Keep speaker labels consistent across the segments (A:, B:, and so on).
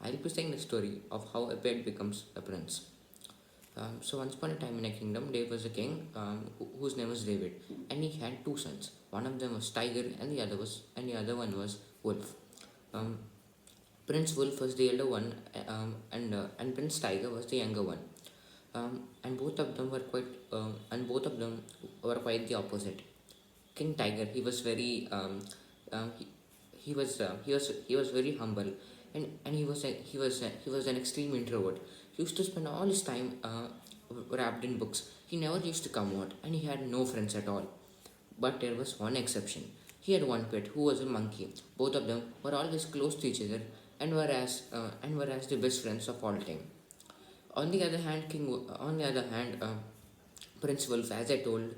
A: I'll be saying the story of how a pet becomes a prince. So once upon a time in a kingdom, there was a king whose name was David, and he had two sons. One of them was Tiger, and the other one was Wolf. Um, Prince Wolf was the elder one, and Prince Tiger was the younger one. And both of them were quite the opposite. King Tiger, he was very humble, and he was an extreme introvert. He used to spend all his time wrapped in books. He never used to come out, and he had no friends at all. But there was one exception. He had one pet who was a monkey. Both of them were always close to each other and were as the best friends of all time. On the other hand, Prince Wolf, as I told,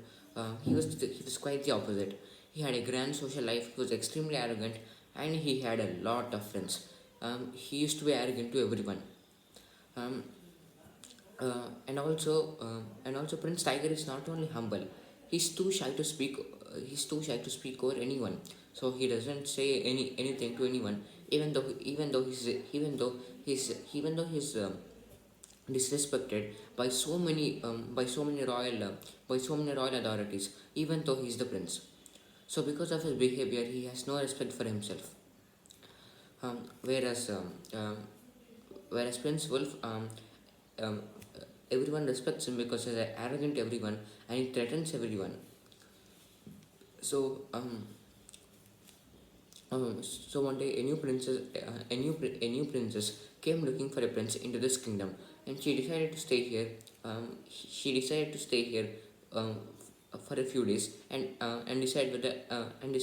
A: he was quite the opposite. He had a grand social life. He was extremely arrogant, and he had a lot of friends. He used to be arrogant to everyone. Um, and also Prince Tiger is not only humble. He's too shy to speak. He's too shy to speak over anyone. So he doesn't say anything to anyone. Even though he's disrespected by so many royal authorities, even though he's the prince. So because of his behavior, he has no respect for himself. Um, whereas um, um, Whereas Prince Wolf, um, everyone respects him because he's arrogant to everyone and he threatens everyone. So so one day, a new princess came looking for a prince into this kingdom, and she decided to stay here. She decided to stay here um, for a few days and decide whether and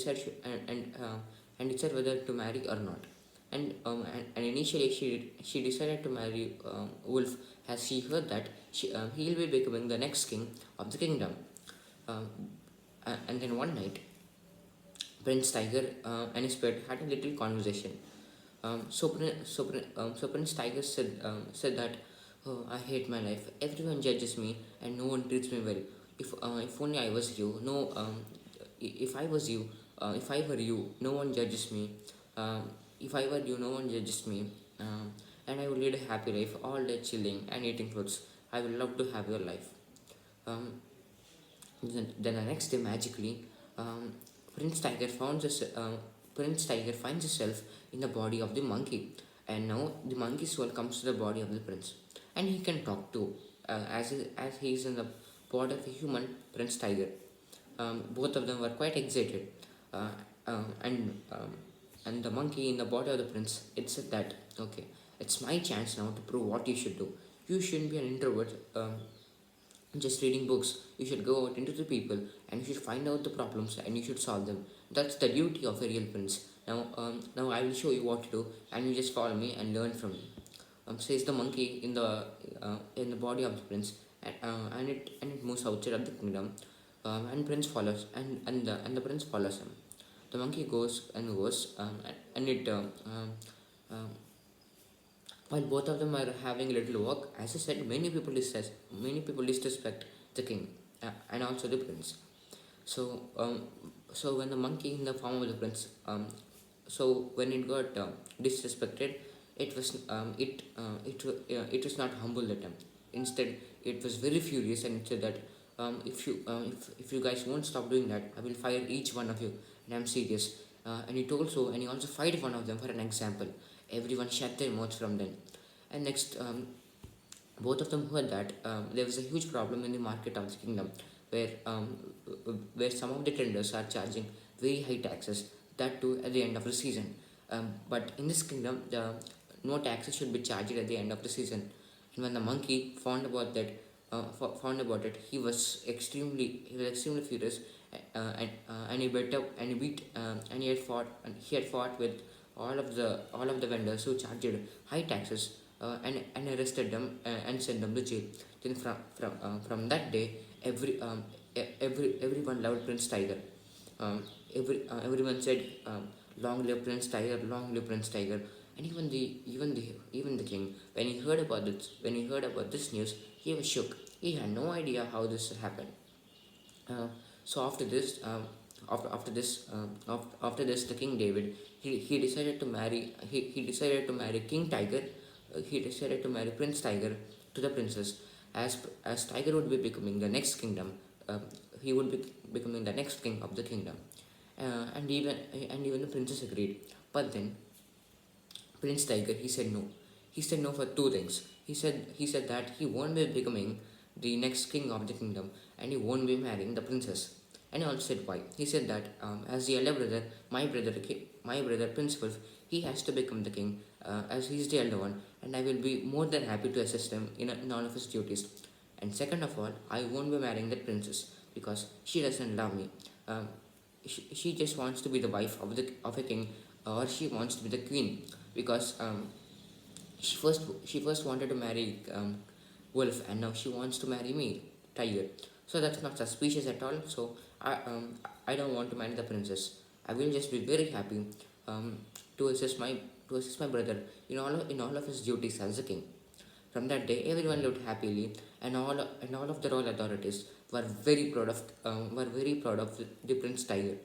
A: decide whether to marry or not. And initially, she decided to marry Wolf, as she heard that he'll be becoming the next king of the kingdom. Um, and then one night, Prince Tiger and his pet had a little conversation. So Prince Tiger said that, "Oh, I hate my life. Everyone judges me, and no one treats me well. If only I was you. No, if I was you, if I were you, no one judges me. If I were you, no one judges me. And I would lead a happy life, all day chilling and eating fruits. I would love to have your life." Um, then the next day, magically, um, Prince Tiger Prince Tiger finds himself in the body of the monkey, and now the monkey soul comes to the body of the prince, and he can talk too, as he is in the body of a human Prince Tiger. Both of them were quite excited, uh, uh, and um, and the monkey in the body of the prince, it said that, okay, it's my chance now to prove what you should do. You shouldn't be an introvert. Just reading books. You should go out into the people and you should find out the problems and you should solve them. That's the duty of a real prince. Now I will show you what to do, and you just follow me and learn from me. Says the monkey in the body of the prince, and it moves outside of the kingdom, and prince follows, and the prince follows him. The monkey goes and goes, and it while both of them are having a little walk, as I said, many people disrespect the king and also the prince. So, so when the monkey in the form of the prince, so when it got disrespected, it was not humble that time. Instead, it was very furious and it said that, if you guys won't stop doing that, I will fire each one of you, and I'm serious. And he also fired one of them for an example. Everyone shut their mouths from then. And next, both of them heard that there was a huge problem in the market of the kingdom, where some of the traders are charging very high taxes, that too at the end of the season. But in this kingdom, no taxes should be charged at the end of the season. And when the monkey found about it, he was extremely furious, and he had fought with all of the vendors who charged high taxes, and arrested them, and sent them to jail. Then from that day, everyone loved Prince Tiger. Everyone said, "Long live Prince Tiger! Long live Prince Tiger!" And even the king, when he heard about this news, he was shook. He had no idea how this happened. Uh, so after this, after this, the King David, he decided to marry he decided to marry King Tiger. He decided to marry Prince Tiger to the princess, as Tiger would be becoming the next kingdom. Uh, he would be becoming the next king of the kingdom, and even the princess agreed. But then Prince Tiger, he said no. He said no for two things. He said that he won't be becoming the next king of the kingdom, and he won't be marrying the princess. And he also said why. He said that as the elder brother, my brother Prince Wolf, he has to become the king, as he's the elder one, and I will be more than happy to assist him in all of his duties. And second of all, I won't be marrying that princess because she doesn't love me. Um, she just wants to be the wife of a king, or she wants to be the queen, because she first wanted to marry Wolf, and now she wants to marry me, Tiger. So that's not suspicious at all. So I don't want to marry the princess. I will just be very happy um, to assist my brother in all of his duties as a king. From that day, everyone lived happily, and all of the royal authorities were very proud of the Prince Tiger.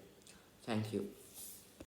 A: Thank you.